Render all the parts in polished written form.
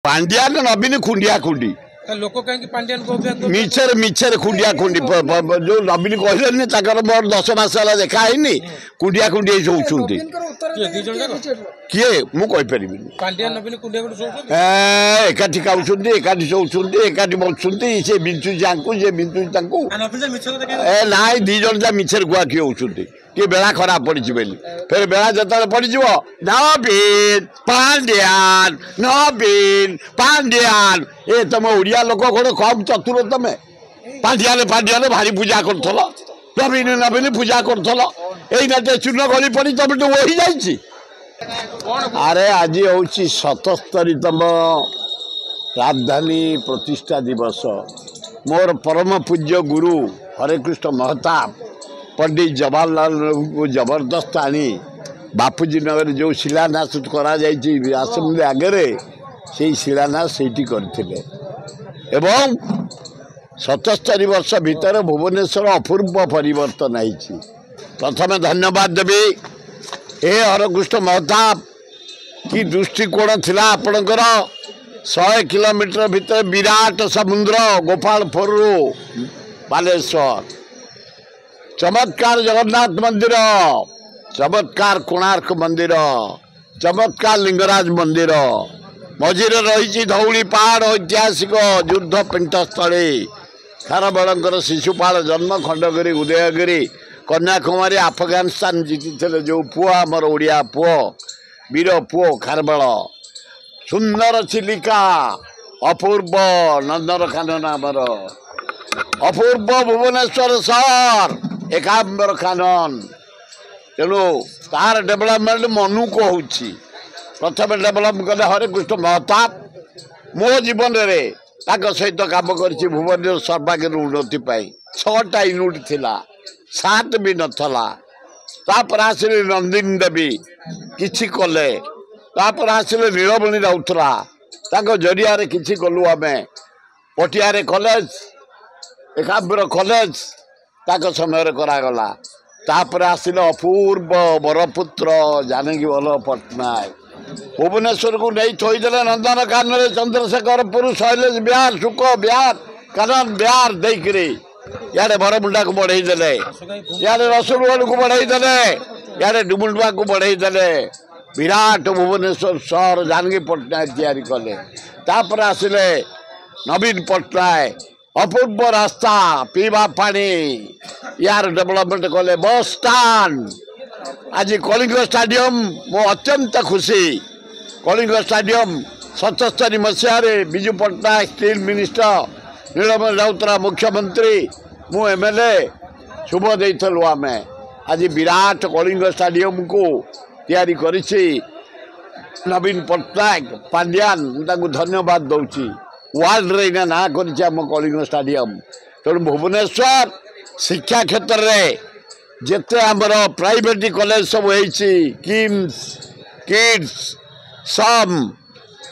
पांड्यान नवीन खुंडिया खुंडी लोक कहीं पांड्यान को मिछर मिछर खुंडिया खुंडी जो नवीन कहले मोर 10 मास देखा है खुंडिया खुंडी शोचुंती किए पांड्यान नवीन एकाठी खाऊंट एकाठी शोचुंती एकाठी बसुंती से बिंचु जांकु जे बिंचु तांकु ए नाई दी जन जा मिछर गुआ किए होचुंती कि बेला खराब पड़ी फिर बेला जो पड़ नवीन पांड्यान नवीन पांड्यान ए तुम ओडिया लोक कौन कम चतुर तुम पांड्यान पांड्यान भारी पूजा कर नवीन नवीन पूजा कर चूर्ण गली पड़ी तुम तो वही जाइए। अरे आज हूँ 77तम राजधानी प्रतिष्ठा दिवस मोर परम पूज्य गुरु हरेकृष्ण महताब पंडित जवाहरलाल नेहरू जबरदस्त आनी बापूजी नगर जो शिलान्यास करा आसम आगे से शिलान्यास से करते एवं 77 वर्ष भितर भुवनेश्वर अपूर्व परिवर्तन है। प्रथम धन्यवाद देवी ए हरकृष्ण महताब की दृष्टिकोण थिला आपणकर 100 किलोमीटर भितर विराट समुद्र गोपालपुर बालेश्वर चमत्कार जगन्नाथ मंदिर चमत्कार कोणार्क मंदिर चमत्कार लिंगराज मंदिर मझिरे रही धौली पहाड़ ऐतिहासिक युद्ध पिंठस्थली खारबेलंकर शिशुपाल जन्म खंडगिरी उदयगिरी कन्याकुमारी अफगानिस्तान जीति जो पुओ आमर ओडिया पुओ वीर पुओ खारबेल सुंदर चिलिका अपूर्व नंदनकानन आमर अपूर्व भुवनेश्वर सहर एकाम्बर कानन तेणु तार डेभलपमेंट मनु को होची प्रथम डेभलप कले हरेकृष्ण महताब मो जीवन में सहित काम कर भुवनेश्वर सर्वांगीन उन्नति 6टा यूनिट थिला 7 भी नथला तापर आसिले नंदिनी देवी किछि कले तापर आसिले नीलमणि राउतरा ताको जरिया रे किछि कलु आमे पटियारे कॉलेज एकाम्बर कॉलेज ताको समय रे करा गला तापर आसिले अपूर्व बरपुत्र जानकी वल्लभ पट्टनायक भुवनेश्वर को नहीं थोदेले नंदनकानन चंद्रशेखरपुर शैलेश बिहार सुख बिहार कानन बिहार देकरी यारे बरमुंडा को बढ़ाई देले यारे रसुलगढ़ को बढ़ाई देले यारे डुमुंडुआ को बढ़ाई देले विराट भुवनेश्वर शहर जानकी पट्टनायक तैयारी कले तापर आसिले नवीन पट्टनायक अपूर्व रास्ता पीवा पानी यार डेभलपमेंट कले बस स्टाण्ड आज कलिंग स्टाडियम मो अत्यंत खुशी कलिंग स्टाडियम 77 मसीह विजु पट्टनायक स्टील मिनिस्टर नीलमणि राउतरा मुख्यमंत्री मु एमएलए शुभ देइथलु आमे आज विराट कलिंग स्टाडियम को तैयारी करिछि नवीन पट्टनायक पांड्यान ताकू धन्यवाद दउछि वर्ल्ड रे ना करिछि हम कलिंग स्टाडियम तेणु भुवनेश्वर शिक्षा क्षेत्र रे जेते आमर प्राइवेट कॉलेज सब होइछि किम्स किड्स सम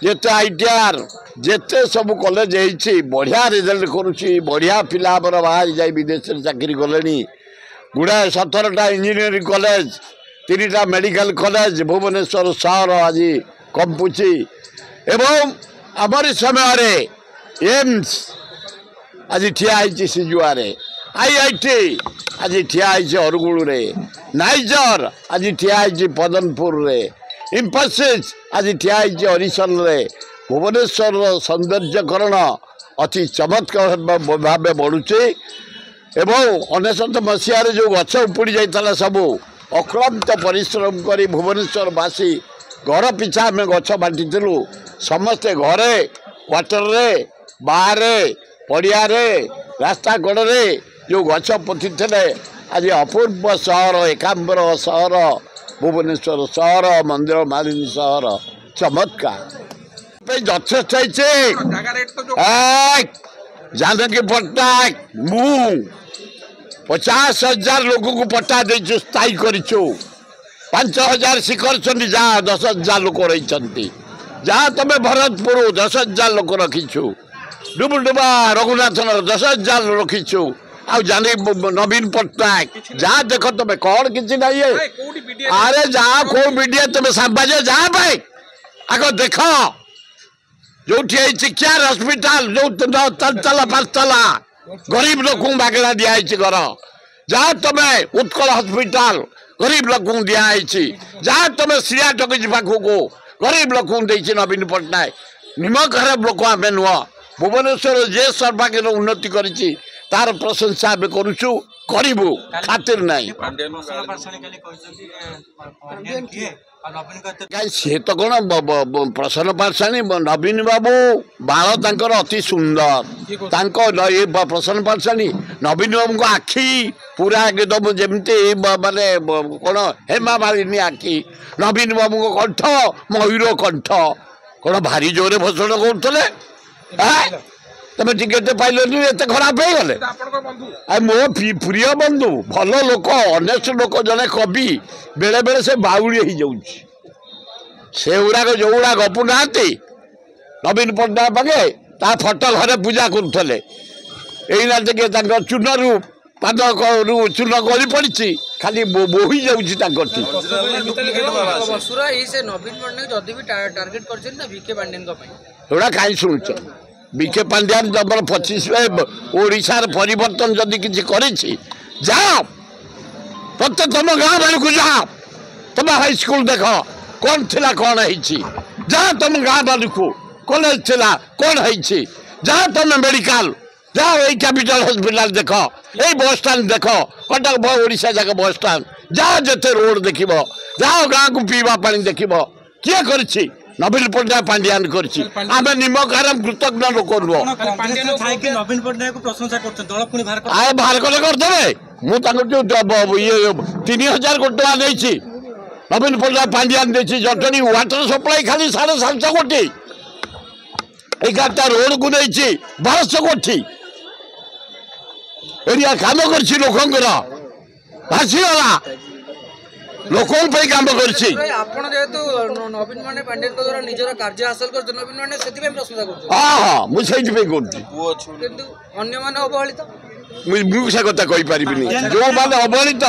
जेते आईटीआर जेते सब कॉलेज होइछि बढ़िया रिजल्ट करूछि बढ़िया पिला आमर बाहर जाई विदेश रे चाकरी गलेनी गुड़ा 17टा इंजीनियरिंग कॉलेज 3टा मेडिकल कॉलेज भुवनेश्वर शहर आज कंपुछि एवं आमर समय रे एम्स आज ठिया होइछि सिजुआरे आईआईटी आज ठिया अरगुल रे नाइजर आज ठिया पदनपुर रे इंफोसिस आज ठिया हरिशन रे भुवनेश्वर सौंदर्यकरण अति चमत्कार भाव बढ़ुचे एवं 19 मसीह जो गछ उपड़ी जाता सबू अक्लांत परिश्रम कर भुवनेश्वरवासी घर पिछा आम गछ बांटी समस्ते घरे क्वार्टर रे बाहर पड़िया रास्ता कड़े जो गछ पोती थे आज अपूर्व सहर एकाम्बर सहर भुवनेश्वर सहर मंदिर मालिनी सहर चमत्कार यथेष्ट जानकी पट्टनायक मु 50,000 लोक को पट्टा देचु स्थायी करिछु 5,000 शिखर चंडी जा 10,000 लोक रही जहाँ तुम भरतपुर 10,000 लोक रखीछु डुबुडुबा रघुनाथ 10,000 रखीछु आ जानी नवीन पट्टनायक जहाँ देख तुम कौन किसी नहीं है अरे जहाँ को मीडिया तुम सांबाजे जहाँ भाई आग देख जो केयर हस्पिटाल जो 4 गरीब लोक मागणा दिखाई घर जहाँ तुम उत्कल हस्पिटाल गरीब लोक दिखाई जहाँ तुम सिया टकीज पाखक गरीब लोक नवीन पट्टनायक निमक खराब लोक आम नुह भुवनेश्वर जे सर्वांगीन उन्नति करी तार प्रशंसा करुचु करू खातिर नहीं सी तो कौन प्रसन्न पाठशाणी नवीन बाबू बाल तांकर अति सुंदर ये प्रसन्न पाठशाणी नवीन बाबू आखि पूरा एकदम जमती माने कौन हेमा मालिनी आखि नवीन बाबू कंठ मयूर कंठ कौन भारी जोरे भषण करते तुम टिकेट पाइल एत खराब हो गले मो प्रिय बंधु भल लोक अनेस्ट लोक जड़े कवि बेले बेले से बाउली हो से गुड़ाक जो गुड़ा गपु ना नवीन पट्टनायक पागे ता फटो घरे पूजा करुले यही टे चूनरू पाद चून गली पड़ी खाली बोही जाऊँगी कहीं शुणुच विखे पांड्यान तुम 25 ओडिशार परिवर्तन जदि किसी करी जाओ प्रत्येक तुम गाँ बेलू जाओ तुम हाईस्कल देख कौन थिला कौन है जहाँ तुम गाँ बेलू कॉलेज थिला कौन है जहाँ तुम मेडिकल जाओ ये कैपिटल हॉस्पिटल देख ये बस स्टैंड देख कटक ओडिशा जाक बस स्टैंड जाओ जिते रोड देख जाओ गाँ को पीवा पानी देख किए कर नवीन पट्टनायक पांड्यान कर निमक आराम कृतज्ञ लोक नुह नवीन पट्टनायक को प्रशंसा करते आए बाहर कले करदे मुझे ये 3000 कोटी टका नहीं नवीन पट्टनायक पांड्यान देखी जटनी वाटर सप्लाई खाली 750 कोटी 11टा रोड को नहीं 1200 कोटी एरिया काम कर लोकंर भासीगला लोक काम कर नवीन माने पांड्यान द्वारा निजर कार्य हासिल कर नवीन माने सेति प्रशंसा कर हाँ हाँ मुझे अवहेलित मुझे कथा कही पारि जो मैंने अवहेलित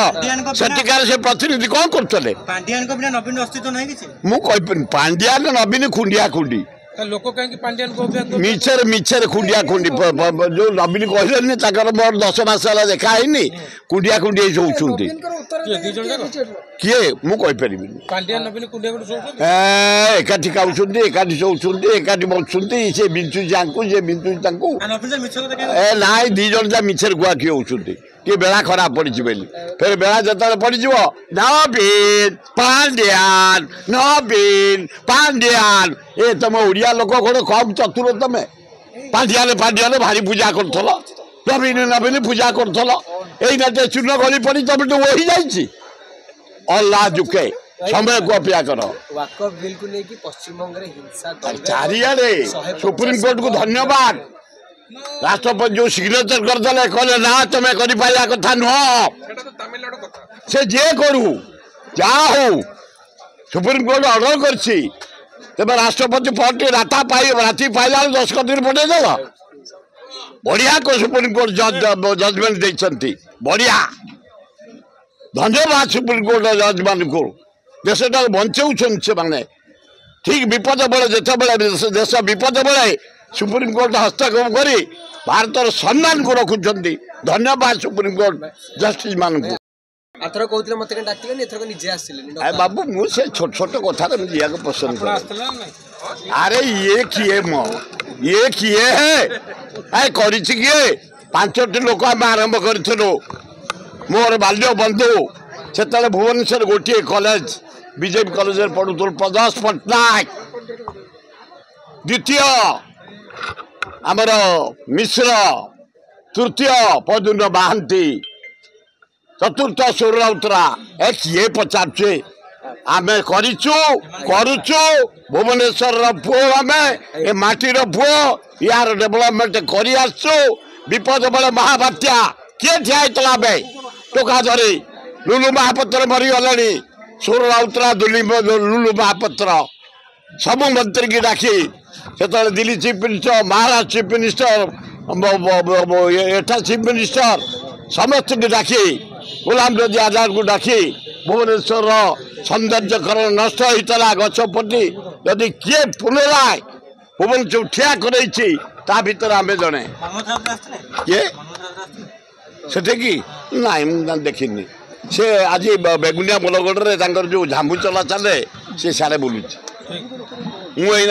सेठिकार से प्रतिनिधि कौन करते पांड्यान को बिना नवीन अस्तित्व नहीं किसी मुझे पांड्यान नवीन खुंडिया खुंडी लोक कहीं पांड्यान को मिछर मिछर खुंडिया खुंडी जो नवीन कहले मोर 10 मास देखा है खुंडिया खुंडी होती किए मुझे पांड्यान नवीन एकाठी खाऊँ एकाठी शोचुंट एकाठी बचुंट से बिंचुची से बिंचुची ना 2 जन जा मिछर गुआखी होती कि बेला खराब पड़ी फिर बेला जो पड़ नवीन पांड्यान नवीन पांड्यान ए तुम ओडिया लोक कौन कम चतुर तुम पांड्यान पांड्यान भारी पूजा कर नवीन नवीन पूजा कर चून गली पड़ी तुम तो वही जाइए अल्लाह जुके समय को अपेक्षा कर वाकफ बिल को लेकिन पश्चिम बंग हिंसा चारिआडे सुप्रीम कोर्ट को धन्यवाद राष्ट्रपति जो सिग्नेचर करदे कहले ना तुम्हें कर कथा नुह से जे करू जा हो सुप्रीम कोर्ट ऑर्डर कर राष्ट्रपति पद राति पाइला 10 दिन पठेदेल बढ़िया को सुप्रीम कोर्ट जजमेंट देती बढ़िया धन्यवाद सुप्रीम कोर्ट जज मान को देशटा बचाऊन से माने ठीक विपद बेले जिते देश विपद बेले सुप्रीम कोर्ट हस्तक्षेप कर भारत सम्मान को रखुंट धन्यवाद सुप्रीम कोर्ट जस्टिस मान को आथर कहते मत डाकिले एथर निजे आसिले बाबू मुझे छोट छोट कथा जा पसंद कर अरे ये किए है किए 5टी लोक आम आरंभ करूँ मोर बाल्य बंधु से भुवनेश्वर गोटे कॉलेज बीजेपी कॉलेज पढ़ुल प्रदोष पट्टनायक द्वितीय आमर मिश्र तृतीय पदुन महांती चतुर्थ सूर राउतरा ए किए पचारे आम करुचु भुवनेश्वर पुओ आम ए माटीर पुओ यार डेभलपमेंट कर विपद बेले महाबात्या किए ठिया होता टोका धरी लुलु महापात्र मरीगले सूर राउतरा लुलु महापात्र सब मंत्री की डाकी से Delhi chief minister Maharashtra chief minister एठा चीफ मिनिस्टर समस्त की डाकी गुलाम नबी आजाद को डाकी भुवनेश्वर सौंदर्यकरण नष्ट होता गछपटी यदि किए पुनराय ପବନ ଯୋଉ ଠିଆ କରେଇଛି ତା ଭିତରେ ଆମେ ଜଣେ ମନୋଜ ରାଉତ ଆସିଥିଲେ କିଏ ମନୋଜ ରାଉତ ଆସିଥିଲେ ସେଠି ନାଇଁ ମୁଁ ତାଙ୍କୁ ଦେଖିନି ସେ ଆଜି ବେଗୁନିଆ ବୋଲଗଡ଼ରେ ତାଙ୍କର ଯୋଉ ଝାମ୍ବୁ ଚଲା ଚାଲେ ସେ ସାଡ଼େ ବୁଲୁଛି ମୁଁ ଏଇ